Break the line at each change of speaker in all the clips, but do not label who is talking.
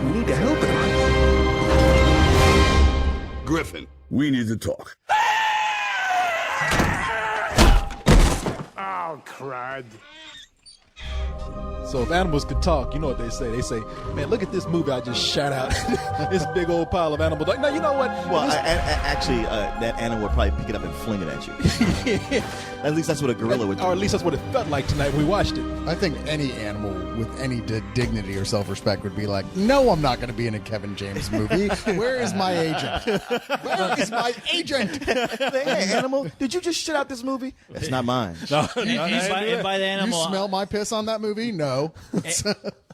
We need to help him.
Griffin, we need to talk.
Oh, crud.
So if animals could talk, you know what they say? They say, man, look at this movie I just shot out. This big old pile of animals. Like, no, you know what?
Well, actually, that animal would probably pick it up and fling it at you. At least that's what a gorilla would do.
Or at least that's what it felt like tonight when we watched it.
I think any animal with any dignity or self-respect would be like, no, I'm not going to be in a Kevin James movie. Where is my agent? Where is my agent?
Hey, animal, did you just shit out this movie? That's not mine.
And by the animal,
You smell my piss on that movie? No.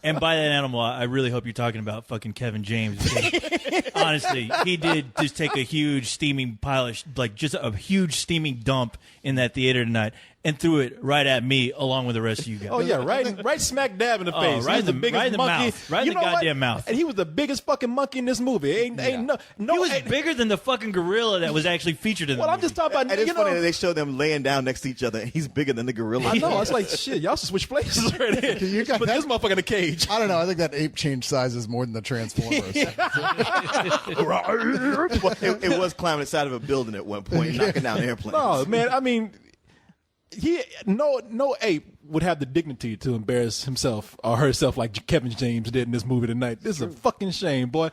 and by that animal, I really hope you're talking about fucking Kevin James. Because, honestly, he did just take a huge steaming pile of, just a huge steaming dump in that theater tonight and threw it right at me along with the rest of you guys.
Oh, yeah, right smack dab in the face.
Right in the
biggest
monkey.
Mouth.
Right in the goddamn mouth.
And he was the biggest fucking monkey in this movie.
He was bigger than the fucking gorilla that was actually featured in the movie.
I'm just talking about,
and it's funny that they show them laying down next to each other, and he's bigger than the gorilla.
I know. It's like, shit, y'all should switch places right here.
You got
Put this motherfucker in a cage.
I don't know. I think that ape changed sizes more than the Transformers.
Well, it was climbing the side of a building at one point, knocking down airplanes.
No, man, I mean, no ape would have the dignity to embarrass himself or herself like Kevin James did in this movie tonight. This is a fucking shame, boy.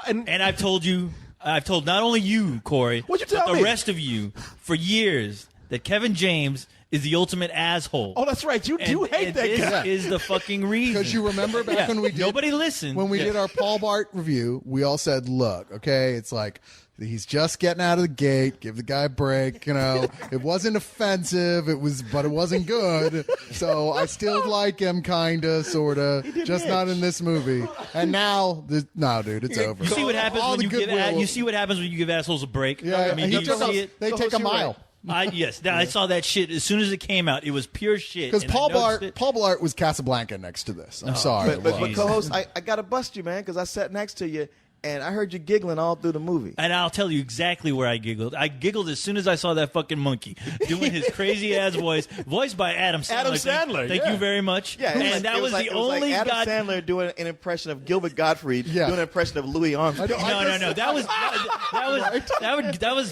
And I've told not only you, Corey,
What'd you tell
but the
me?
rest of you for years that Kevin James is the ultimate asshole.
Oh, that's right. You do hate that
this
guy.
is the fucking reason.
Because you remember back when we did...
Nobody listened.
When we did our Paul Blart review, we all said, look, okay, it's like... He's just getting out of the gate. Give the guy a break. You know, it wasn't offensive. But it wasn't good. So I still like him, kinda, sorta. Just not in this movie. And now, no, dude, it's over.
You see what happens when you give you see what happens when you give assholes a break.
Yeah,
I mean, do you see it?
They take a mile.
Yes, I saw that shit as soon as it came out. It was pure shit.
Because
and
Paul
I noticed
Blart was Casablanca next to this. I'm sorry.
But co-host, I got to bust you, man, because I sat next to you, and I heard you giggling all through the movie.
And I'll tell you exactly where I giggled. I giggled as soon as I saw that fucking monkey doing his crazy-ass voice, voiced by Adam Sandler.
Adam Sandler,
Thank you very much.
Yeah,
and that was the only
Adam
god.
Sandler doing an impression of Gilbert Gottfried, doing an impression of Louis Armstrong.
No. That was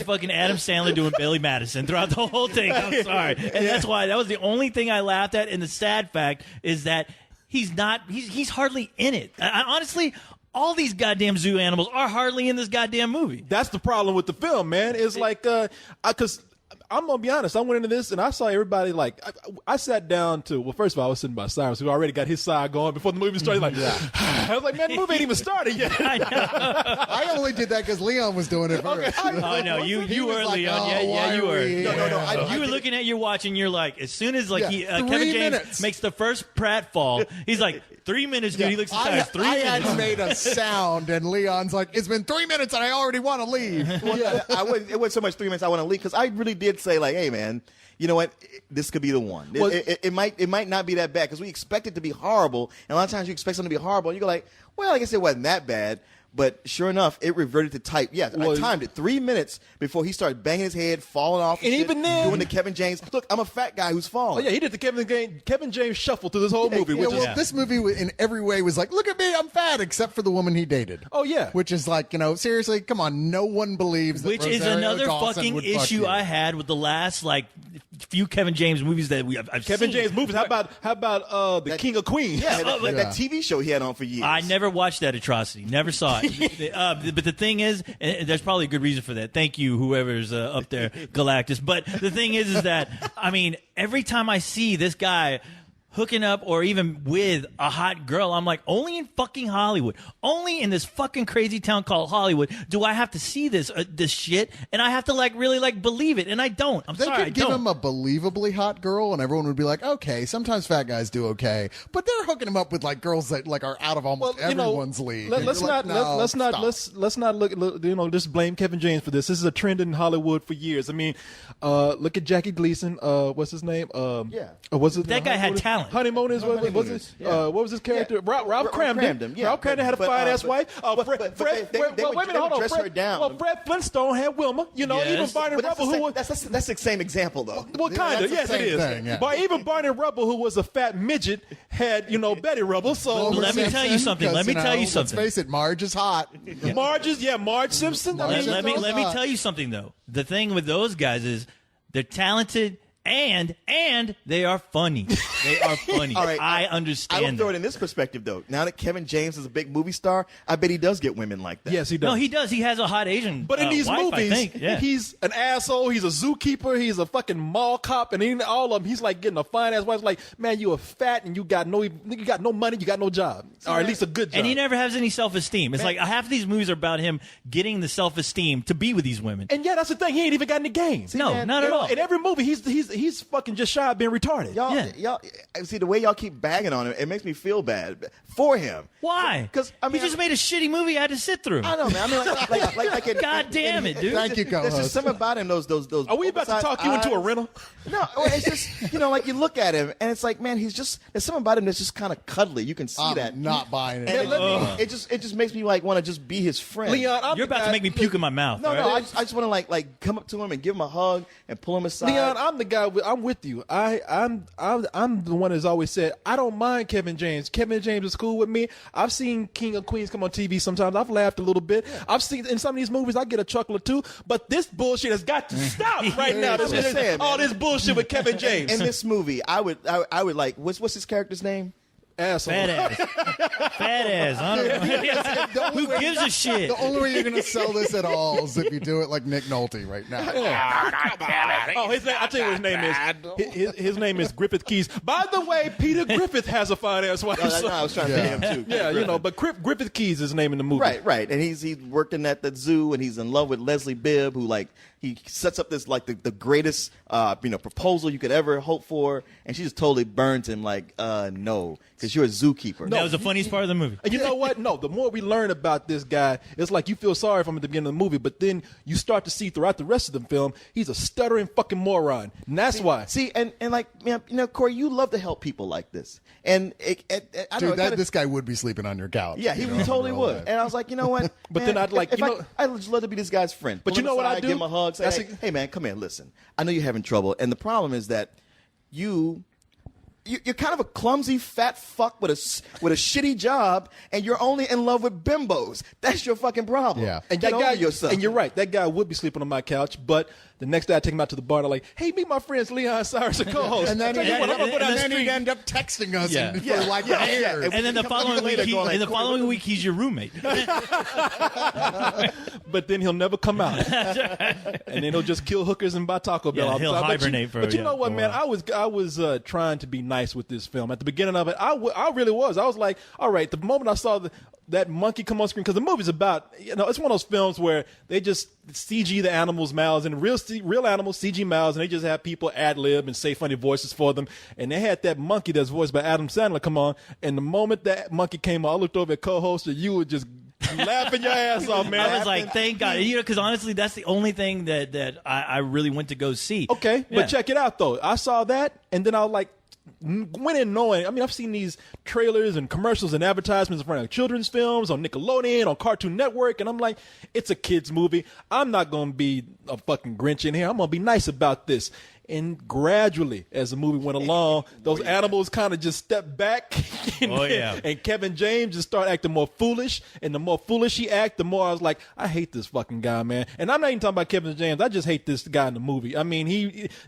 fucking Adam Sandler doing Billy Madison throughout the whole thing. I'm sorry, and that's why that was the only thing I laughed at. And the sad fact is that he's hardly in it. Honestly. All these goddamn zoo animals are hardly in this goddamn movie.
That's the problem with the film, man. It's like, because I'm going to be honest. I went into this and I saw everybody like, I sat down to, well, first of all, I was sitting by Cyrus, who already got his side going before the movie started. Like, I was like, man, the movie ain't even started yet.
I only did that because Leon was doing it first.
Oh, no, you were,
like,
Leon.
oh,
Yeah, you were.
No.
You were looking at your watch and you're like, as soon as Kevin
3
James
minutes.
makes the first pratfall, he's like, 3 minutes, dude. He looks at Cyrus, 3
I
minutes.
hadn't made a sound, and Leon's like, it's been 3 minutes and I already want to leave.
Well, it wasn't so much 3 minutes I want to leave, because I really did say, like, hey, man, you know what? This could be the one.
Well,
it might not be that bad, because we expect it to be horrible, and a lot of times you expect something to be horrible, and you go like, well, I guess it wasn't that bad. But sure enough, it reverted to type. Yes, I timed it 3 minutes before he started banging his head, falling off,
And even then,
doing the Kevin James. Look, I'm a fat guy who's falling.
Oh yeah, he did the Kevin James shuffle through this whole movie.
This movie in every way was like, look at me, I'm fat, except for the woman he dated.
Oh yeah,
which is like, seriously, come on, no one believes that.
Which is
Rosario
another
Dawson
fucking
would fuck
issue
you.
I had with the last few Kevin James movies that I've
Kevin
seen.
James movies. How about the King of Queens?
Yeah, that TV show he had on for years.
I never watched that atrocity. Never saw it. But the thing is, and there's probably a good reason for that. Thank you, whoever's up there, Galactus. But the thing is that, I mean, every time I see this guy hooking up or even with a hot girl, I'm like, only in fucking Hollywood, only in this fucking crazy town called Hollywood do I have to see this shit, and I have to really believe it, and I don't.
They could give him a believably hot girl, and everyone would be like, okay, sometimes fat guys do okay, but they're hooking him up with like girls that like are out of almost everyone's league.
Let's not look, just blame Kevin James for this. This is a trend in Hollywood for years. I mean, look at Jackie Gleason. What's his name?
That guy had talent. talent.
Honeymooners. What was it? What was his character? Ralph Cramden.
yeah.
Ralph Cramden had a fine ass wife.
But they would dress her down.
Well, Fred Flintstone had Wilma. You know, even Barney Rubble, who was
that's the same example though.
well, kind of. Yes, it is.
thing, yeah.
But even Barney Rubble, who was a fat midget, had Betty Rubble. So
Homer
Let me tell you
Simpson,
something.
'cause,
Let me tell you
Let's
something.
face it, Marge is hot.
Marge Simpson. I mean,
Let me tell you something though. The thing with those guys is they're talented and they are funny. They are funny.
All right,
I
I
understand.
will throw
that.
it in this perspective though. Now that Kevin James is a big movie star, I bet he does get women like that.
yes, he does.
No, he does. He has a hot Asian.
But in these
wife,
movies,
I think. Yeah.
he's an asshole. He's a zookeeper. He's a fucking mall cop, and in all of them, he's like getting a fine ass wife. Like, man, you are fat and you got no money, you got no job, or at least a good job.
And he never has any self-esteem. It's like half of these movies are about him getting the self-esteem to be with these women.
And yeah, that's the thing. He ain't even got any game.
No,
man,
not
you
at
know,
all.
In every movie, he's fucking just shy of being retarded.
Y'all see the way y'all keep bagging on him. It makes me feel bad for him.
Why?
'Cause, I mean,
he just made a shitty movie I had to sit through.
I know, man. I mean, like
God damn it, dude.
Thank you,
There's
co-host.
just something about him. Those.
Are we about to talk you into a rental?
No, it's just like you look at him and it's like, man, there's something about him that's just kind of cuddly. You can see
I'm
that.
not buying it.
And it just makes me like want to just be his friend.
Leon, I'm
You're
the
about
guy-
to make me puke in my mouth.
No,
all
no,
right?
I just want to like come up to him and give him a hug and pull him aside.
Leon, I'm the guy. I'm with you. I'm the one that's always said I don't mind Kevin James. Kevin James is cool with me. I've seen King of Queens come on TV sometimes. I've laughed a little bit. I've seen in some of these movies I get a chuckle or two. But this bullshit has got to stop right now.
I'm just saying,
all
man.
this bullshit with Kevin James.
In this movie, I would like what's his character's name?
Asshole.
Fat ass. I don't know. Who gives a shit?
The only way you're going to sell this at all is if you do it like Nick Nolte right now.
Oh, his name, I'll tell you what his name is. His name is Griffith Keys. By the way, Peter Griffith has a fine ass wife.
No, I was trying to say him too.
Yeah, but Griffith Keys is his name in the movie.
Right, and he's working at the zoo, and he's in love with Leslie Bibb, who he sets up this like the greatest proposal you could ever hope for, and she just totally burns him like no, because you're a zookeeper.
That was the funniest part of the movie.
And you know what? No, the more we learn about this guy, it's like you feel sorry for him at the beginning of the movie, but then you start to see throughout the rest of the film, he's a stuttering fucking moron. And that's why.
See, and like, Corey, you love to help people like this. And I don't know,
This guy would be sleeping on your couch.
yeah, he totally would. And I was like, you know what?
But
man,
then I'd like,
I'd just love to be this guy's friend.
But
Pull
you know
him
what I
aside,
do?
Give him a hug. Say,
That's
hey, man, come here. Listen, I know you're having trouble, and the problem is that you're kind of a clumsy fat fuck with a shitty job, and you're only in love with bimbos. That's your fucking problem.
Yeah.
And
Get
that guy,
over yourself.
and you're right, that guy would be sleeping on my couch, but the next day I take him out to the bar and I'm like, hey, meet my friends Leon Cyrus and co-host.
And then,
Tell you what, I'm gonna go down the
he'd
street.
end up texting us
Yeah.
for like years.
And then the following week, he's your roommate.
But then he'll never come out, and then he'll just kill hookers and buy Taco Bell.
Yeah,
all the
he'll
time.
hibernate
but you know what,
for a
man?
while.
I was trying to be nice with this film at the beginning of it. I really was. I was like, all right. The moment I saw that monkey come on screen, because the movie's about, it's one of those films where they just CG the animals' mouths and real animals CG mouths, and they just have people ad lib and say funny voices for them. And they had that monkey that's voiced by Adam Sandler come on, and the moment that monkey came on, I looked over at co-host, and you were just laughing your ass off, man.
I was like, thank God. Because honestly, that's the only thing that I really went to go see.
Okay,
Yeah.
but check it out though. I saw that, and then I was like, went in knowing. I mean, I've seen these trailers and commercials and advertisements in front of children's films on Nickelodeon, on Cartoon Network, and I'm like, it's a kids movie. I'm not gonna be a fucking Grinch in here. I'm gonna be nice about this. And gradually, as the movie went along, those animals kind of just stepped back. And Kevin James just started acting more foolish. And the more foolish he acted, the more I was like, I hate this fucking guy, man. And I'm not even talking about Kevin James. I just hate this guy in the movie. I mean,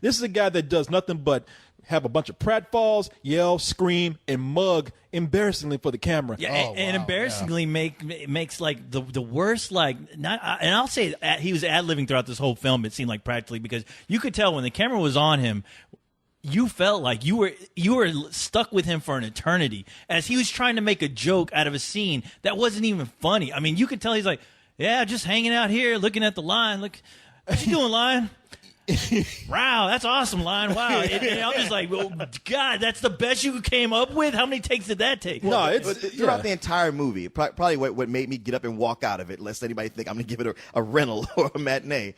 this is a guy that does nothing but have a bunch of pratfalls, yell, scream, and mug embarrassingly for the camera.
Yeah, and embarrassingly makes like the worst, like not. And I'll say he was ad-libbing throughout this whole film. It seemed like practically, because you could tell when the camera was on him, you felt like you were stuck with him for an eternity as he was trying to make a joke out of a scene that wasn't even funny. I mean, you could tell he's like, yeah, just hanging out here, looking at the line. Look, what you doing, lion? Wow, that's awesome line. Wow. And I'm just like, well, God, that's the best you came up with? How many takes did that take?
No,
But throughout the entire movie, probably what made me get up and walk out of it, lest anybody think I'm going to give it a rental or a matinee,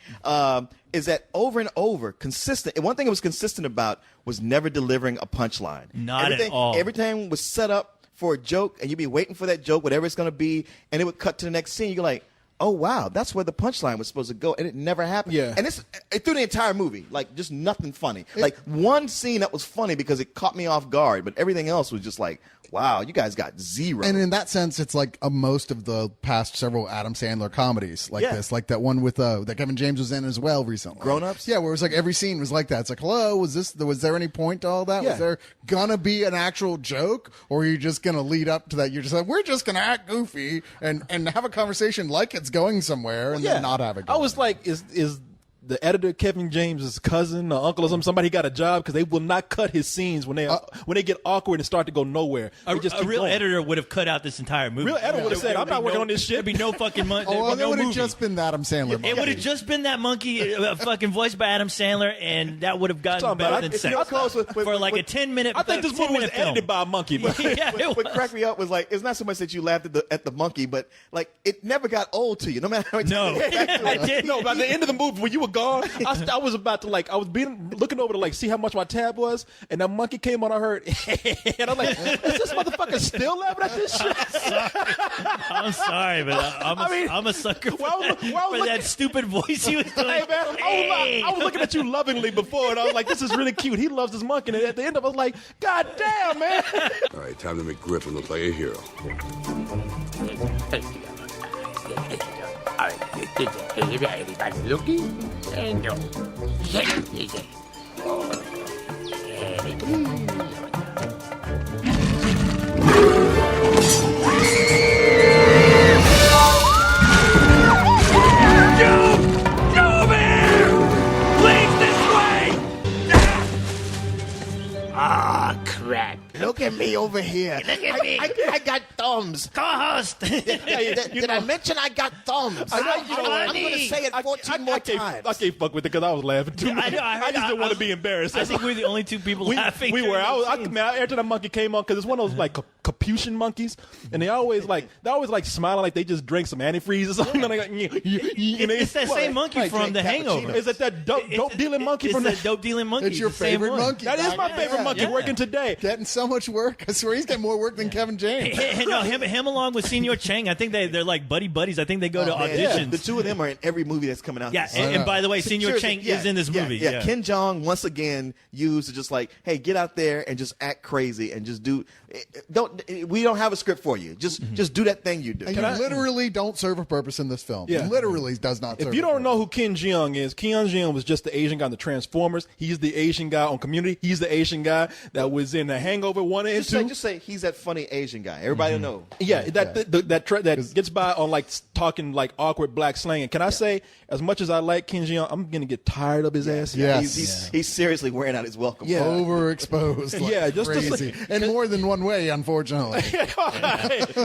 is that over and over, consistent. And one thing it was consistent about was never delivering a punchline.
Not at all.
Everything was set up for a joke, and you'd be waiting for that joke, whatever it's going to be, and it would cut to the next scene. You're like, oh, wow, that's where the punchline was supposed to go, and it never happened.
Yeah.
And it's through the entire movie, like, just nothing funny. Like, one scene that was funny because it caught me off guard, but everything else was just like, wow, you guys got zero.
And in that sense, it's like most of the past several Adam Sandler comedies like this, like that one with that Kevin James was in as well recently.
Grown Ups?
Yeah, where it was like every scene was like that. It's like, hello, was there any point to all that?
Yeah.
Was there gonna be an actual joke, or are you just gonna lead up to that? You're just like, we're just gonna act goofy and have a conversation like it's going somewhere, and then not have it.
I was like, is the editor Kevin James' cousin or uncle or somebody got a job, because they will not cut his scenes when they get awkward and start to go nowhere.
A
They just keep
real
going.
editor would have cut out this entire movie.
Real editor would have said, I'm not working on this shit.
There'd be no fucking money.
Oh, well,
no
it would have
movie.
just been the Adam Sandler movie.
It would have just been that monkey fucking voiced by Adam Sandler, and that would have gotten
Talking about-
better than
if
sex.
you're close
for like a 10-minute
I think this movie was
film.
edited by a monkey. But
Yeah, it
What
was.
cracked me up was like, it's not so much that you laughed at the monkey, but like it never got old to you, no matter how many
No.
times you came back to it.
I did.
No, by the end of the movie, when you were gone, I was about to I was looking over to see how much my tab was, and that monkey came on. I heard, and I'm like, is this motherfucker still laughing at this shit?
I'm sorry, but I'm a sucker for,
Well, I was-
that,
well, I was
for
looking-
that stupid voice he was doing.
Hey man, I was looking at you lovingly before, and I was like, this is really cute. He loves this monkey, and at the end of it, I was like, God damn, man.
All right, time to make Griffin look like a hero.
Everybody looking? No. Ah, crap.
Look at me over here.
Look at me.
I got thumbs.
Co-host.
Did I mention I got thumbs? I'm going to say it 14 more times.
I can't fuck with it because I was laughing too much. I just didn't want to be embarrassed.
I think we're the only two people laughing.
We were.
during those scenes.
After that monkey came on, because it's one of those Capuchin monkeys, and they always smiling like they just drank some antifreeze or something. And
It's that same monkey from The Hangover.
Is it that dope dealing monkey
It's
from
the dope dealing monkey.
It's your
the same
favorite
one.
monkey.
That is my favorite monkey
yeah.
working today.
Getting so much work. I swear he's getting more work than Kevin James.
No, him along with Senior Chang. I think they're like buddies. I think they go to
Man,
auditions.
the two of them are in every movie that's coming out.
Yeah,
this summer.
and by the way, Senior
Seriously,
Chang is in this movie.
Yeah. Ken Jeong once again used to just like, hey, get out there and just act crazy and just do. We don't have a script for you. Just do that thing you do.
And you literally don't serve a purpose in this film.
Yeah.
He literally does not serve
If you
a
don't
purpose.
know who Ken Jeong is, Ken Jeong was just the Asian guy in the Transformers. He's the Asian guy on Community. He's the Asian guy that was in The Hangover 1 and 2.
Just say he's that funny Asian guy. Everybody will know.
Yeah, that gets by on talking awkward black slang. And can I say, as much as I like Ken Jeong, I'm gonna get tired of his ass.
Yes.
He's seriously wearing out his welcome.
Yeah.
Overexposed. Like
Yeah, just
crazy. In more than one way, unfortunately.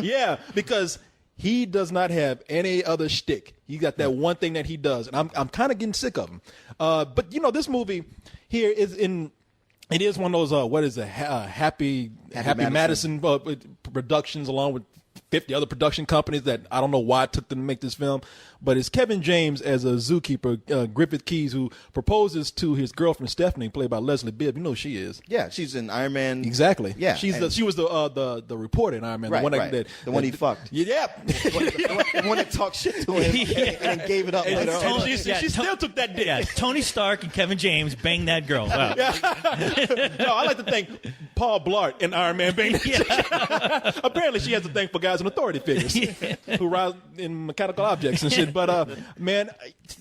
Yeah, because he does not have any other shtick. He got that one thing that he does, and I'm kind of getting sick of him. But this movie here is in. It is one of those what is it? Happy Madison productions, along with 50 other production companies that I don't know why it took them to make this film. But it's Kevin James as a zookeeper, Griffith Keys, who proposes to his girlfriend Stephanie, played by Leslie Bibb. You know who she is.
Yeah, she's in Iron Man.
Exactly.
Yeah,
she was the reporter in Iron Man.
Right,
the one
right.
that
The one he fucked.
Yeah.
the one that talked shit to him and then gave it up later on.
And she still took that dick.
Yeah, Tony Stark and Kevin James banged that girl. Wow.
No, I like to thank Paul Blart in Iron Man being Apparently she has a thing for guys in authority figures who rise in mechanical objects and shit. But man,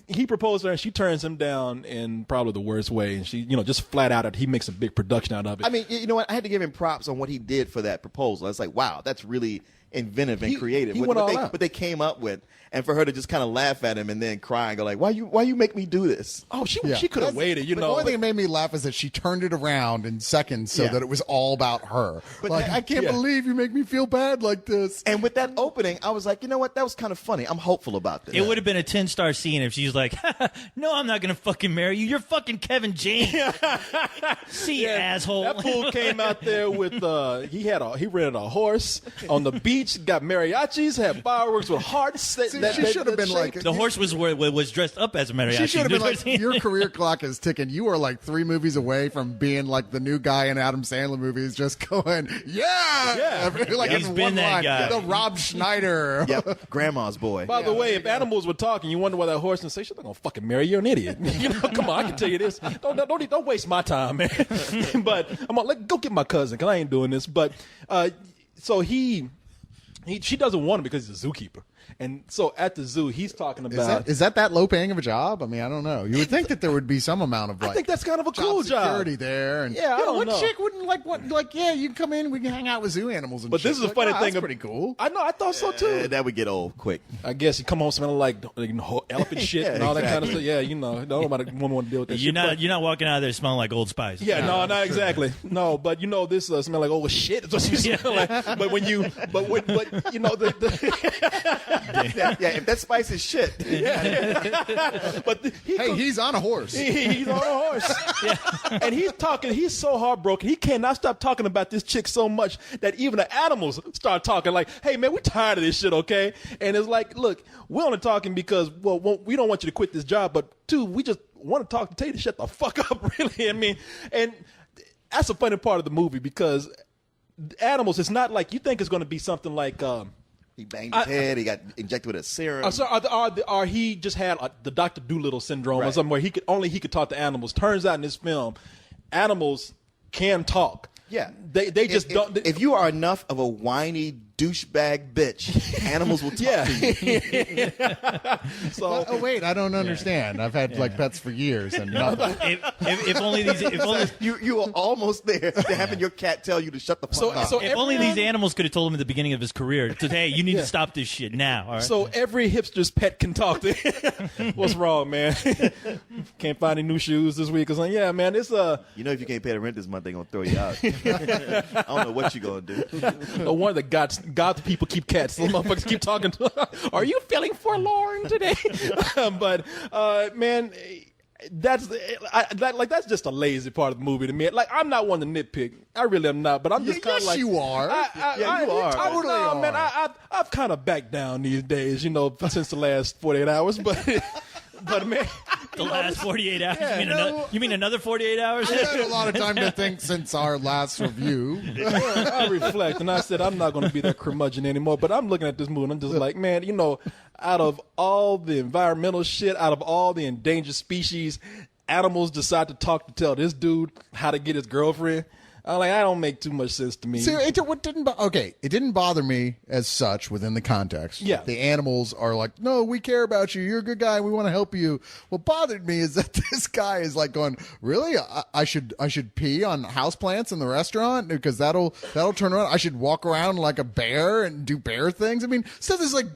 he proposed to her and she turns him down in probably the worst way. And she, just flat out, he makes a big production out of it.
I mean, you know what? I had to give him props on what he did for that proposal. It's like, wow, that's really inventive and creative.
He went all out.
What they came up with, and for her to just kind of laugh at him and then cry and go like, why you make me do this?
Oh, she
Yeah.
could have waited,
The only thing that made me laugh is that she turned it around in seconds so
Yeah.
that it was all about her.
But
I can't
yeah.
believe you make me feel bad like this.
And with that opening, I was like, you know what? That was kind of funny. I'm hopeful about this.
It would have been a 10-star scene if she's like, no, I'm not going to fucking marry you. You're fucking Kevin James. See you, asshole.
That fool came out there with he rented a horse on the beach, got mariachis, had fireworks with hearts.
She should have been like,
The horse was dressed up as a mariachi.
she should have been like, your career clock is ticking. You are like 3 movies away from being like the new guy in Adam Sandler movies, just going, yeah. Like
He's
in
been
one
that
line,
guy.
the Rob Schneider.
Yep, grandma's boy.
By the way, if animals were talking, you wonder why that horse and say, "Shit, they're gonna fucking marry you. You're an idiot." You know, come on, I can tell you this. Don't waste my time, man. But I'm gonna go get my cousin because I ain't doing this. But so she doesn't want him because he's a zookeeper. And so at the zoo, he's talking about...
Is that low paying of a job? I mean, I don't know. You would think that there would be some amount of like...
I think that's kind of a cool job.
security there. And,
Yeah, I don't
what
know.
chick wouldn't yeah, you can come in, we can hang out with zoo animals and
But
shit.
this is a
Like,
funny
wow,
thing.
That's pretty cool.
I know. I thought so too.
That would get old quick.
I guess you come home smelling like elephant shit
Yeah,
and all that kind of
exactly.
stuff. Yeah, you know, nobody want to deal with that.
You're
shit.
not walking out of there smelling like Old Spice.
Yeah, no, not exactly. No, but you know, this smell like old shit. Is what you smell like. But when you, but you know,
Yeah, if that spice is shit.
but
He's on a horse.
he's on a horse, and he's talking. He's so heartbroken. He cannot stop talking about this chick so much that even the animals start talking. Like, "Hey, man, we're tired of this shit, okay?" And it's like, "Look, we're only talking because we don't want you to quit this job, but 2, we just want to tell you to shut the fuck up." Really, I mean, and that's a funny part of the movie because animals. It's not like you think it's going to be something like.
He banged his head. He got injected with a serum.
So are he just had the Dr. Doolittle syndrome or
Right.
something where he could talk to animals? Turns out in this film, animals can talk.
Yeah,
they just don't.
If you are enough of a whiny douchebag bitch, animals will talk to you.
So
Oh wait, I don't understand. I've had like pets for years and nothing.
If only
You are almost there to having your cat tell you to shut the fuck up.
if only these animals could have told him at the beginning of his career, "Hey, you need to stop this shit now." All right?
So every hipster's pet can talk to him. What's wrong, man? Can't find any new shoes this week or something. Yeah, man, it's
You know, if you can't pay the rent this month, they're gonna throw you out. I don't know what you're gonna do.
no wonder God's people keep cats. Those motherfuckers keep talking to. Are you feeling forlorn today? But man, that's just a lazy part of the movie to me. Like, I'm not one to nitpick. I really am not. But I'm just kind of
Yes,
like,
you are.
Yeah, you are.
Totally
no,
are.
man, I've kind of backed down these days. You know, since the last 48 hours. But man,
the last 48 hours.
Yeah,
you mean another 48 hours?
I've had a lot of time to think since our last review.
I reflect, and I said I'm not going to be that curmudgeon anymore. But I'm looking at this movie, and I'm just like, man, you know, out of all the environmental shit, out of all the endangered species, animals decide to tell this dude how to get his girlfriend. I'm like, I don't make too much sense to me.
See, it didn't bother me as such within the context.
Yeah.
The animals are like, no, we care about you. You're a good guy. We want to help you. What bothered me is that this guy is like going, really? I should pee on houseplants in the restaurant because that'll turn around. I should walk around like a bear and do bear things. I mean, stuff is like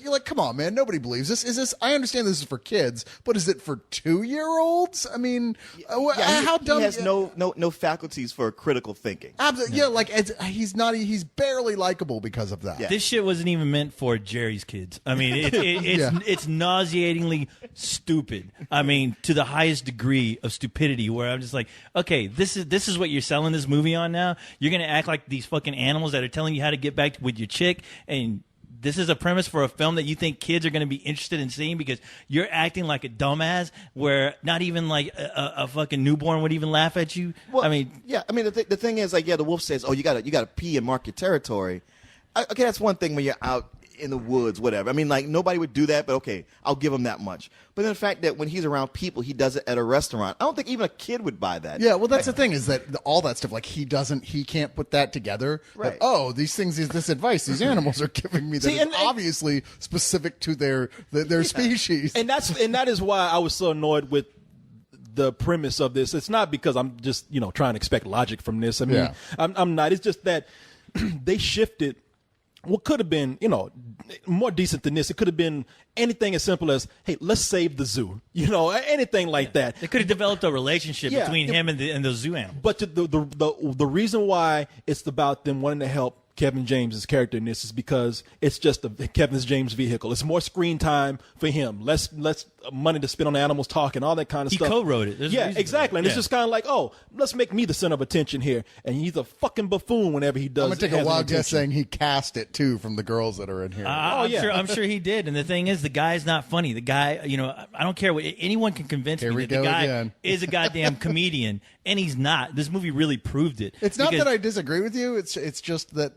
you're like, come on, man. Nobody believes this. Is this? I understand this is for kids, but is it for 2-year-olds? I mean, how dumb?
He has no faculties for critical thinking.
Absolutely, yeah. Like he's barely likable because of that.
Yeah.
This shit wasn't even meant for Jerry's kids. I mean, it's nauseatingly stupid. I mean, to the highest degree of stupidity. Where I'm just like, okay, this is what you're selling this movie on now. You're gonna act like these fucking animals that are telling you how to get back with your chick, and this is a premise for a film that you think kids are going to be interested in seeing because you're acting like a dumbass where not even like a fucking newborn would even laugh at you.
Well,
I mean,
yeah. I mean, the thing is, like, yeah, the wolf says, "Oh, you gotta pee and mark your territory." Okay, that's one thing when you're out in the woods, whatever. I mean, like, nobody would do that, but okay, I'll give him that much. But then the fact that when he's around people, he does it at a restaurant. I don't think even a kid would buy that.
Yeah, well, that's the thing is that all that stuff, like he can't put that together.
Right.
That, oh, these things, this advice these animals are giving me that
See,
is
and-
obviously specific to their species.
And that is why I was so annoyed with the premise of this. It's not because I'm just trying to expect logic from this. I mean,
Yeah.
I'm not. It's just that they shifted what could have been more decent than this. It could have been anything as simple as, hey, let's save the zoo. Anything like that.
they could have developed a relationship
Yeah.
between him and the zoo animal.
But the reason why it's about them wanting to help Kevin James' character in this is because it's just Kevin James' vehicle. It's more screen time for him, less money to spend on animals talking, all that kind of
He
stuff.
co-wrote it. There's a
Yeah,
reason for
exactly.
that.
And it's just kind of like, oh, let's make me the center of attention here. And he's a fucking buffoon whenever he does.
I'm gonna take
has
a
any
wild guess
attention.
saying he cast it too from the girls that are in here.
I'm sure he did. And the thing is, the guy's not funny. The guy, I don't care what anyone can convince
Here
me
we
that the
go
guy
again.
is a goddamn comedian, and he's not. This movie really proved it.
It's not
Because
that I disagree with you. It's just that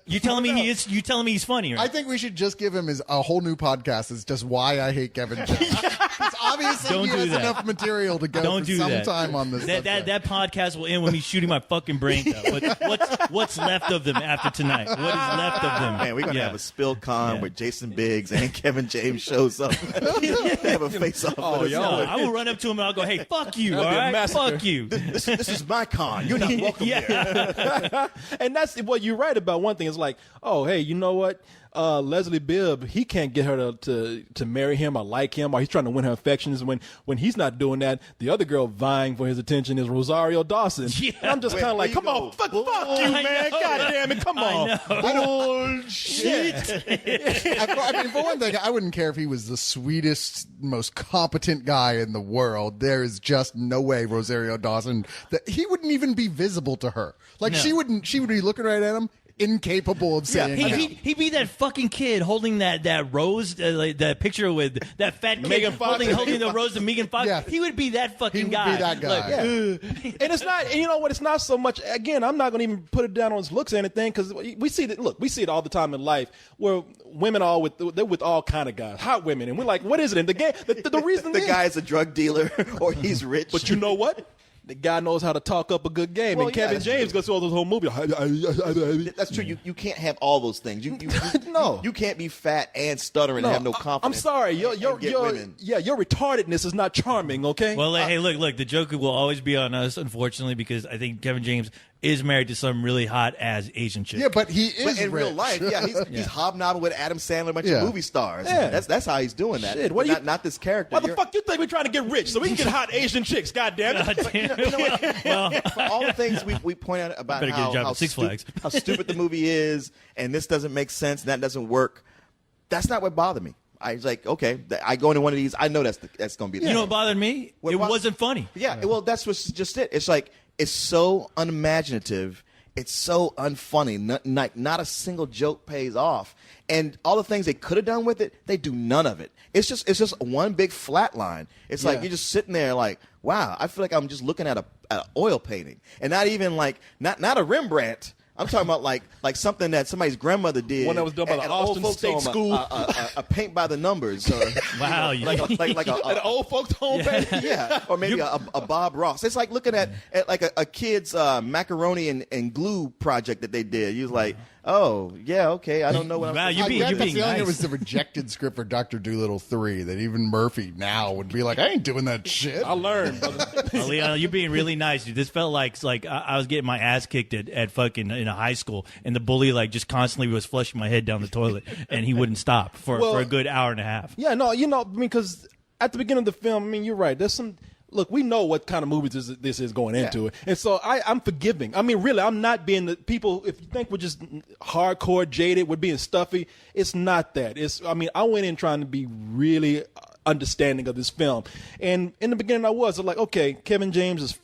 you telling me you telling me he's funny. Right?
I think we should just give him a whole new podcast. It's just why I hate Kevin James. It's obviously
Don't
he
do
has
that.
enough material to go
Don't
for
do
some
that.
time on this.
That podcast will end with me shooting my fucking brains out. What's left of them after tonight? What is left of them?
Man, we're gonna
Yeah.
have a spill con
Yeah.
where Jason Biggs and Kevin James shows up. They have a face off.
Oh,
with us.
yo.
No, I will run up to him and I'll go, "Hey, fuck you, all
That'd be a
right?
massacre.
Fuck you."
This is my con. You're not welcome here.
Yeah.
And that's what you're right about. One thing is like, oh, hey, you know what? Leslie Bibb, he can't get her to marry him or like him, or he's trying to win her affections. When he's not doing that, the other girl vying for his attention is Rosario Dawson.
Yeah.
And I'm just kind of like,
where
come
you
on,
go?
fuck you,
I
man.
know.
God damn it, come on.
Bullshit. I mean, for one thing, I wouldn't care if he was the sweetest, most competent guy in the world. There is just no way Rosario Dawson that he wouldn't even be visible to her. Like
No.
she would be looking right at him, incapable of saying no.
He'd be that fucking kid holding that rose, like that picture with that fat kid
Megan Fox.
holding the rose to Megan Fox.
Yeah.
He would be that fucking
He would
guy.
be that guy.
Like,
Yeah.
And it's not, and you know what? It's not so much. Again, I'm not going to even put it down on his looks or anything because we see that. Look, we see it all the time in life where women are they're with all kind of guys, hot women, and we're like, what is it? And the game, the reason
The
is,
guy's a drug dealer or he's rich.
but you know what? The guy knows how to talk up a good game,
Well,
and
yeah,
Kevin
that's
James
true.
goes through all those whole movie.
That's true. You can't have all those things. You
No.
You can't be fat and stuttering and have no confidence.
I'm sorry, your
and get women.
your retardedness is not charming. Okay.
well, hey, look, the joke will always be on us, unfortunately, because I think Kevin James is married to some really hot ass Asian chick.
Yeah, but he is
But in real
rich.
life, he's hobnobbing with Adam Sandler, a bunch
Yeah.
of movie stars.
Yeah.
That's how he's doing that.
Shit, what
But
do you-
not this character.
Why the
You're-
fuck you think we're trying to get rich so we can get hot Asian chicks? God damn it!
God damn. Well,
For all the things we point out about
Better get a job
how
at Six Flags.
how stupid the movie is, and this doesn't make sense, and that doesn't work. That's not what bothered me. I was like, okay, I go into one of these. I know that's going to be. The
you know what bothered me?
What
It
bo-
wasn't funny.
Yeah, well, that's what's just it. It's like it's so unimaginative. It's so unfunny. Not a single joke pays off, and all the things they could have done with it, they do none of it. It's just one big flat line. It's like
Yeah.
you're just sitting there like, wow, I feel like I'm just looking at an oil painting, and not even like not a Rembrandt. I'm talking about like something that somebody's grandmother did.
One that was done by the
at old
Austin
folks'
State
home,
School.
a paint by the numbers. Or,
Wow,
like
An old folks home page.
yeah, or maybe a Bob Ross. It's like looking at like a kid's macaroni and glue project that they did. You was like, oh yeah, okay, I don't know what
Wow,
I'm.
you
I
being-
get
you're
the
being
feeling
nice.
it was the rejected script for Dr. Dolittle 3 that even Murphy now would be like, I ain't doing that shit.
I learned, brother.
Leon, you're being really nice, dude. This felt like I was getting my ass kicked at fucking in a high school, and the bully like just constantly was flushing my head down the toilet, and he wouldn't stop for a good hour and a half.
Yeah, no, because at the beginning of the film, I mean, you're right. There's some. Look, we know what kind of movies this is going into it, and so I'm forgiving. I mean, really, I'm not being the people. If you think we're just hardcore jaded, we're being stuffy. It's not that. I mean, I went in trying to be really understanding of this film, and in the beginning, I was like, okay, Kevin James is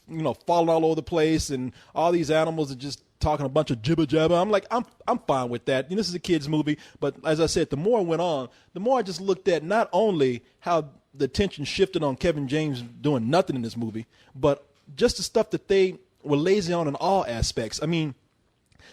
falling all over the place, and all these animals are just talking a bunch of jibber jabber. I'm like, I'm fine with that. This is a kid's movie, but as I said, the more it went on, the more I just looked at not only how the attention shifted on Kevin James doing nothing in this movie, but just the stuff that they were lazy on in all aspects. I mean,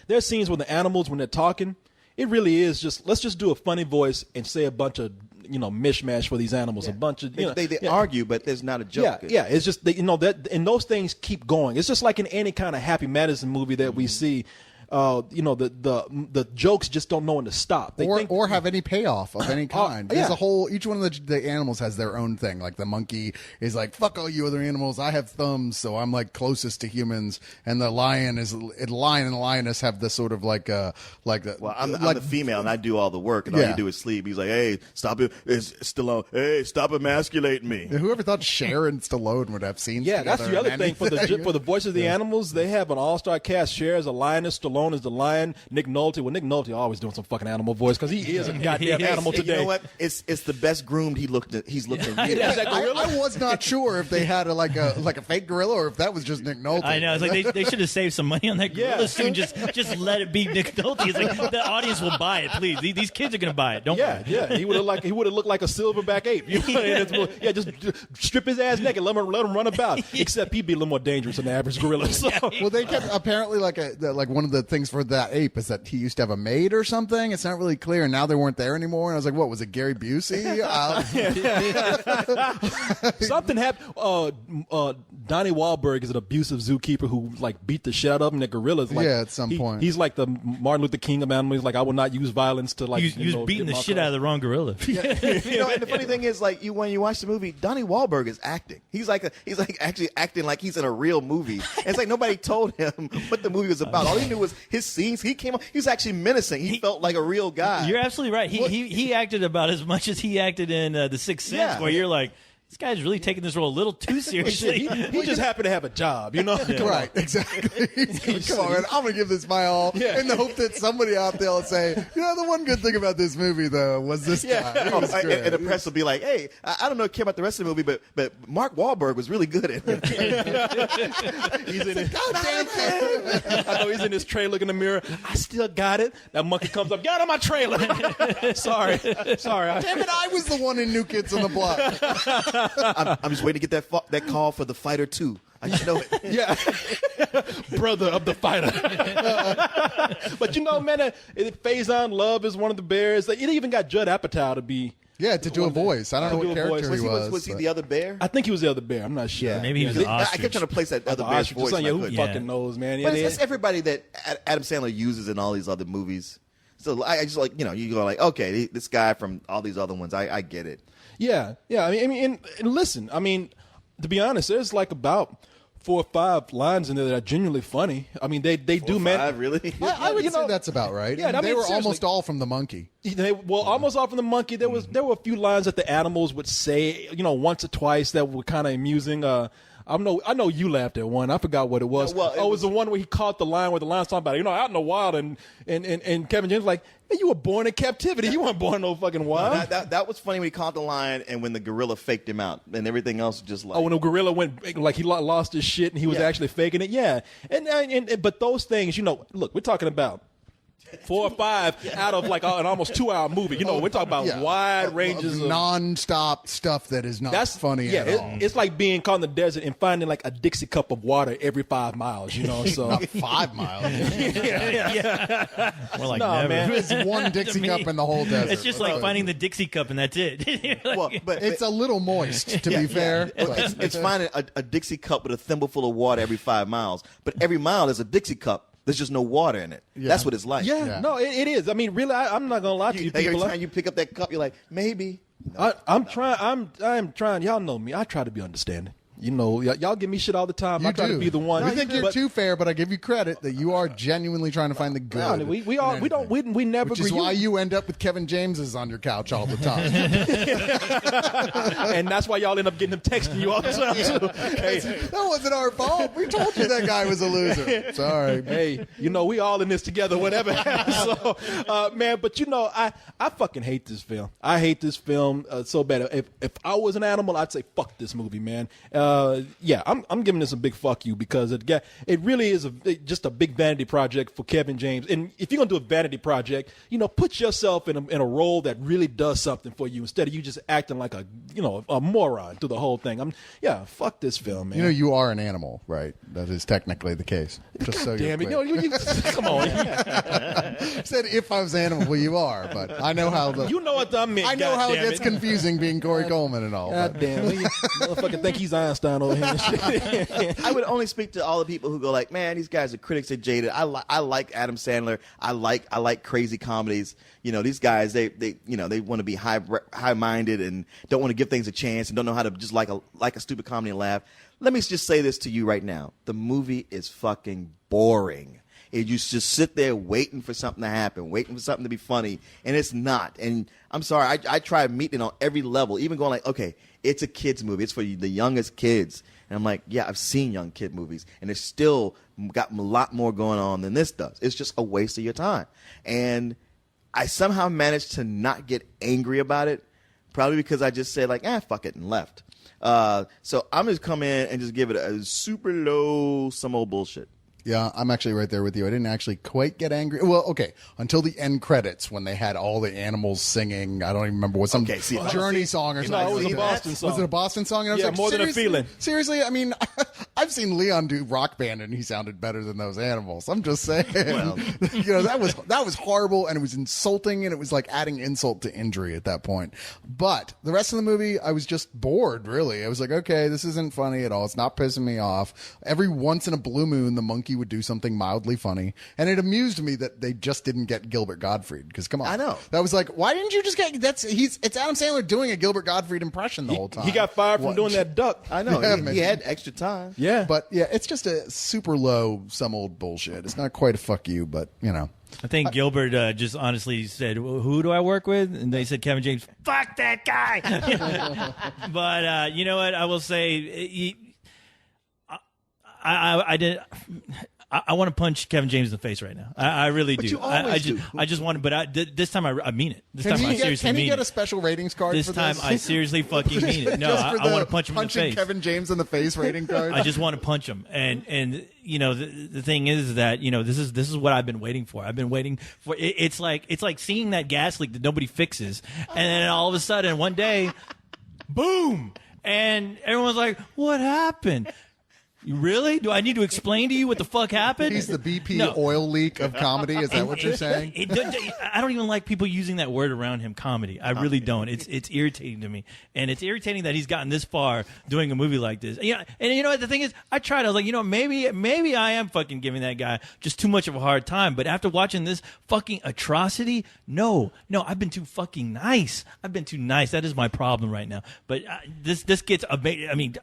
there are scenes where the animals, when they're talking, it really is just, let's just do a funny voice and say a bunch of, mishmash for these animals. A bunch of,
They argue, but there's not a joke.
Yeah. It's just, that, and those things keep going. It's just like in any kind of Happy Madison movie that we see. The jokes just don't know when to stop.
Or have any payoff of any kind. There's
yeah.
a whole, each one of the animals has their own thing. Like the monkey is like, fuck all you other animals. I have thumbs, so I'm like closest to humans. And the lion and the lioness have this sort of like
Well, I'm the female, and I do all the work, and all
Yeah.
you do is sleep. He's like, hey, stop it. It's Stallone. Hey, stop emasculating me.
Whoever thought Cher and Stallone would have scenes
Yeah, that's
together
the other
in
thing for
anything?
the voices of the animals. They have an all-star cast. Cher as a lioness, Stallone Stallone is the lion. Nick Nolte. Well, Nick Nolte always doing some fucking animal voice because he is a goddamn animal today.
You know what? It's the best groomed he's looked at years.
I was not sure if they had like a fake gorilla or if that was just Nick Nolte.
I know. It's like they should have saved some money on that gorilla soon. Just let it be Nick Nolte. It's like the audience will buy it. Please, these kids are gonna buy it. Don't worry.
Yeah. He would have looked like a silverback ape. You know? Yeah, just strip his ass naked, let him run about. Except he'd be a little more dangerous than the average gorilla. So.
Well, they kept apparently like one of the things for that ape is that he used to have a maid or something. It's not really clear, and now they weren't there anymore. And I was like, what was it, Gary Busey?
Something happened. Donnie Wahlberg is an abusive zookeeper who like beat the shit out of him. The gorilla's like
at some point
he's like the Martin Luther King of animals. He's like, I will not use violence to like.
He was beating the shit out of the wrong gorilla.
And the funny thing is, like, when you watch the movie, Donnie Wahlberg is acting. He's actually acting like he's in a real movie. And it's like nobody told him what the movie was about. All he knew was his scenes. He was actually menacing. He felt like a real guy.
You're absolutely right. He acted about as much as he acted in The Sixth Sense, where you're like, this guy's really taking this role a little too seriously.
he just happened to have a job, you know?
Yeah.
Right, exactly. Come on, man. I'm going to give this my all in the hope that somebody out there will say, the one good thing about this movie, though, was this guy. He was great.
And the press will be like, hey, I don't know care about the rest of the movie, but Mark Wahlberg was really good at it.
He's in it. I know he's in his trailer looking in the mirror. I still got it. That monkey comes up, get out of my trailer. Sorry.
Damn it, I was the one in New Kids on the Block.
I'm just waiting to get that call for The Fighter 2. I just know it.
Yeah. Brother of the fighter. But man, Faison Love is one of the bears. It even got Judd Apatow to be.
Yeah, to do a voice. I don't know what character he was.
Was he the other bear?
I think he was the other bear. I'm not sure.
Yeah.
Maybe he was an
I
ostrich.
kept trying to place that other bear's voice.
Who fucking knows, man?
But it's everybody that Adam Sandler uses in all these other movies. So I just like, you go like, okay, this guy from all these other ones, I get it.
Yeah. I mean, and listen, I mean, to be honest, there's like about 4 or 5 lines in there that are genuinely funny. I mean, they do, man.
5, really?
I would say that's about right.
Yeah,
they were almost all from The Monkey.
Almost all from The Monkey. There were a few lines that the animals would say, once or twice that were kind of amusing. I know you laughed at one. I forgot what it was.
Yeah, well,
it was the one where he caught the line where the line's talking about, out in the wild, and Kevin James was like, man, you were born in captivity. You weren't born in no fucking wild.
That was funny when he caught the line and when the gorilla faked him out and everything else just like.
Oh, when the gorilla went, like he lost his shit and he was actually faking it. Yeah. And but those things, look, we're talking about 4 or 5 out of like an almost 2-hour movie. We're talking about wide ranges of
non-stop stuff that is not funny at all.
It's like being caught in the desert and finding like a Dixie cup of water every 5 miles, So
not 5 miles.
Yeah. More like
No,
never.
man.
There's one Dixie cup in the whole desert.
It's just like finding the Dixie cup and that's it.
But
it's a little moist, to be fair.
It's finding a Dixie cup with a thimbleful of water every 5 miles. But every mile there's a Dixie cup. There's just no water in it. Yeah. That's what it's like.
Yeah. No, it is. I mean, really, I'm not gonna lie to you people.
Every time you pick up that cup, you're like, maybe.
No, I'm trying. Y'all know me. I try to be understanding. Y'all give me shit all the time. I try to be the one.
I think you're too fair, but I give you credit that you are genuinely trying to find the good.
No, we never.
Which is why you end up with Kevin James's on your couch all the time.
And that's why y'all end up getting him texting you all the time too. Hey,
that wasn't our fault. We told you that guy was a loser. Sorry.
Hey, we all in this together. Whatever happens. So, man, but I fucking hate this film. I hate this film so bad. If I was an animal, I'd say fuck this movie, man. I'm giving this a big fuck you because it really is just a big vanity project for Kevin James. And if you're gonna do a vanity project, put yourself in a role that really does something for you instead of you just acting like a moron through the whole thing. Fuck this film, man.
You are an animal, right? That is technically the case. Just so
damn it!
clear.
Come on.
Said if I was an animal, well, you are, but I know how
you know what I mean.
I know how it gets confusing being Corey Coleman and all.
God damn, motherfucker think he's Einstein over here and shit.
I would only speak to all the people who go like, man, these guys are critics, they're jaded. I like Adam Sandler. I like crazy comedies. These guys they want to be high-minded and don't want to give things a chance and don't know how to just like a stupid comedy and laugh. Let me just say this to you right now. The movie is fucking boring. is you just sit there waiting for something to happen, waiting for something to be funny, and it's not. And I'm sorry, I try meeting it on every level, even going like, okay, it's a kids movie, it's for the youngest kids. And I'm like, yeah, I've seen young kid movies, and it's still got a lot more going on than this does. It's just a waste of your time. And I somehow managed to not get angry about it, probably because I just said like, fuck it, and left. So I'm just come in and just give it a super low, some old bullshit.
Yeah, I'm actually right there with you. I didn't actually quite get angry. Well, okay, until the end credits when they had all the animals singing. I don't even remember what Journey song or something.
No, it was a Boston song.
Was it a Boston song? And I was
Yeah,
like,
More Than a Feeling.
Seriously, I mean, I've seen Leon do Rock Band, and he sounded better than those animals. I'm just saying. Well. That was horrible, and it was insulting, and it was like adding insult to injury at that point. But the rest of the movie, I was just bored. Really, I was like, okay, this isn't funny at all. It's not pissing me off. Every once in a blue moon, the monkey would do something mildly funny, and it amused me that they just didn't get Gilbert Gottfried, because come on,
I know
that was like, why didn't you just get it's Adam Sandler doing a Gilbert Gottfried impression the whole time.
He got fired from doing that duck.
I know.
Yeah,
he had extra time.
Yeah.
But yeah, it's just a super low, some old bullshit. It's not quite a fuck you, but you know.
I think Gilbert just honestly said, well, who do I work with? And they said Kevin James. Fuck that guy. But you know what? I will say, I did. I want to punch Kevin James in the face right now. I really do.
You always do.
I just want to, but this time I mean it. This time I seriously
Can he
mean
get
it.
a special ratings card
This
for
time
this?
I seriously fucking mean it. No,
Just for
I want to punch him in the
punching
face.
Kevin James in the face rating card.
I just want to punch him. And you know, the thing is that, you know, this is what I've been waiting for. I've been waiting for it's like seeing that gas leak that nobody fixes, and then all of a sudden one day, boom, and everyone's like, what happened? Really? Do I need to explain to you what the fuck happened?
He's the BP
No.
oil leak of comedy. Is that what you're saying?
I don't even like people using that word around him, comedy. I really don't. It's irritating to me, and it's irritating that he's gotten this far doing a movie like this. Yeah, and you know what? The thing is, I tried. I was like, you know, maybe I am fucking giving that guy just too much of a hard time. But after watching this fucking atrocity, no, I've been too fucking nice. I've been too nice. That is my problem right now. But this gets. I mean.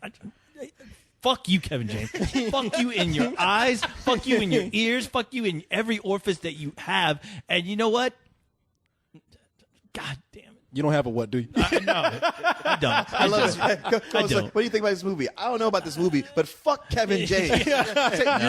Fuck you, Kevin James. Fuck you in your eyes. Fuck you in your ears. Fuck you in every orifice that you have. And you know what? God damn it.
You don't have a what, do you?
No, I don't.
I love it.
I don't.
Like, what do you think about this movie? I don't know about this movie, but fuck Kevin James.
You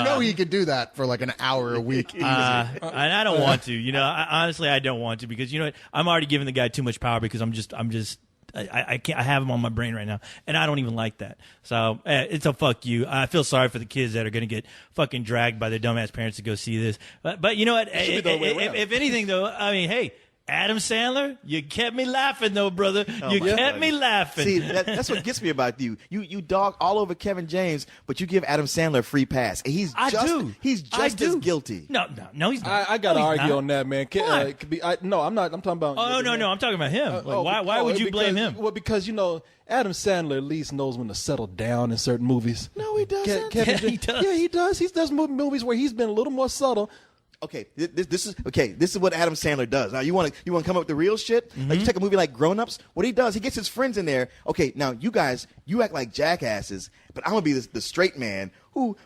know he could do that for like an hour a week.
And I don't want to. You know, honestly, I don't want to, because you know what? I'm already giving the guy too much power, because I can't. I have him on my brain right now, and I don't even like that. So it's a fuck you. I feel sorry for the kids that are going to get fucking dragged by their dumbass parents to go see this. But you know what? If anything, though, I mean, hey, Adam Sandler, you kept me laughing, though, brother. You kept me laughing.
See, that's what gets me about you. You dog all over Kevin James, but you give Adam Sandler a free pass. And he's just as guilty.
No, he's not.
I got to
No, he's
argue
not.
on that, man.
Why?
I'm not. I'm talking about.
Oh, no, I'm talking about him. Why would you blame him?
Well, because, you know, Adam Sandler at least knows when to settle down in certain movies.
No, he doesn't.
Kevin
Yeah, he
James-
does.
Yeah, he does. He does movies where he's been a little more subtle.
Okay, this is what Adam Sandler does. Now you want to come up with the real shit? Like you take a movie like Grown Ups. What he does, he gets his friends in there. Okay, now you guys, you act like jackasses, but I'm gonna be the straight man who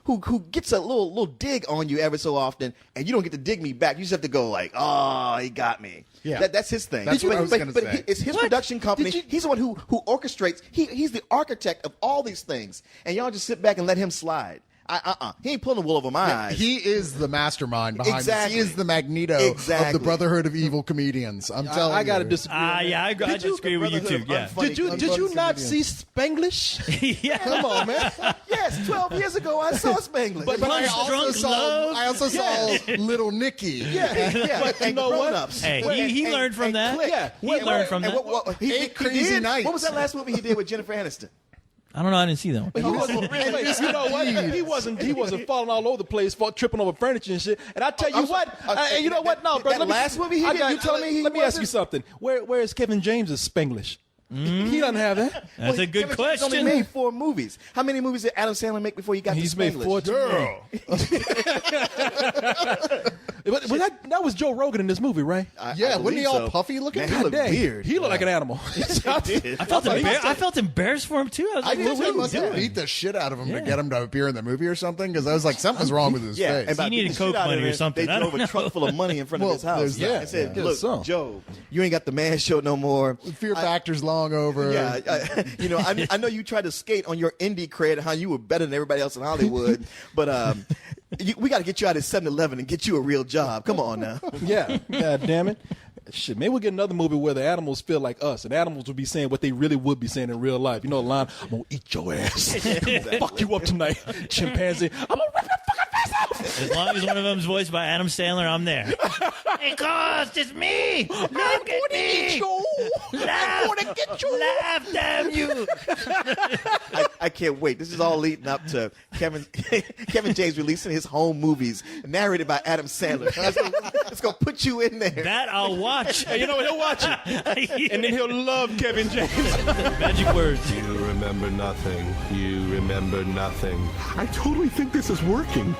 gets a little dig on you ever so often, and you don't get to dig me back. You just have to go like, oh, he got me.
Yeah.
That's his thing.
That's what I was gonna say.
It's his production company. He's the one who orchestrates. He's the architect of all these things, and y'all just sit back and let him slide. He ain't pulling the wool over my eyes.
He is the mastermind behind
Exactly.
this. He is the Magneto of
Exactly.
the Brotherhood of Evil Comedians. I'm telling you.
I got to disagree.
Yeah, I disagree with you too. Yeah.
Funny-
Did you not see Spanglish?
Yeah.
Come on, man.
Yes, 12 years ago I saw Spanglish.
But
Punch
I also
Drunk
saw,
Love?
I also saw Little Nicky.
yeah,
But you
and
know what?
Grown-Ups.
Hey, he learned from that.
Click.
Yeah.
He learned from that.
Eight Crazy
did?
Nights.
What was that last movie he did with Jennifer Aniston?
I don't know. I didn't see that one.
He wasn't, you know what? He wasn't falling all over the place, tripping over furniture and shit. And I tell you what, and you know what? No, bro.
That last movie he did, you telling me he
Let me ask you
wasn't?
something. Where is Kevin James' Spanglish? He doesn't have that.
That's a good
Kevin James
question.
only made 4 movies. How many movies did Adam Sandler make before he got
He's
to
made
Spanglish?
4
Girl.
But that was Joe Rogan in this movie, right?
Yeah, wasn't he
believe
all
so.
puffy looking?
Man, he looked
Dang,
weird.
He looked like an animal.
He did.
I felt embarrassed for him too. I was
I
like,
think
what
they
are you
must have
doing?
beat the shit out of him to get him to appear in the movie or something, because I was like, something's wrong with his
Yeah,
face.
and by
He needed
beating the
Coke
shit out of
money or
him,
something.
They
I
drove
don't
a truck full of money in front of
Well,
his house.
there's that,
I said,
yeah.
"Look,
So.
Joe, you ain't got the man show no more."
Fear factor's long over.
Yeah, I know you tried to skate on your indie cred, how you were better than everybody else in Hollywood, but we got to get you out of 7-Eleven and get you a real job. Come on now.
Yeah, God damn it. Shit, maybe we'll get another movie where the animals feel like us, and animals will be saying what they really would be saying in real life. You know, the line, "I'm gonna eat your ass, fuck you up tonight, chimpanzee. I'm gonna rip your fucking face off."
As long as one of them's voiced by Adam Sandler, I'm there. Hey, Ghost, it's me. Look at me. Laugh, laugh, damn you.
I can't wait. This is all leading up to Kevin James releasing his home movies, narrated by Adam Sandler. It's gonna put you in there.
That I'll watch.
And you know what? He'll watch it, and then he'll love Kevin James.
Magic words.
You remember nothing. You remember nothing.
I totally think this is working.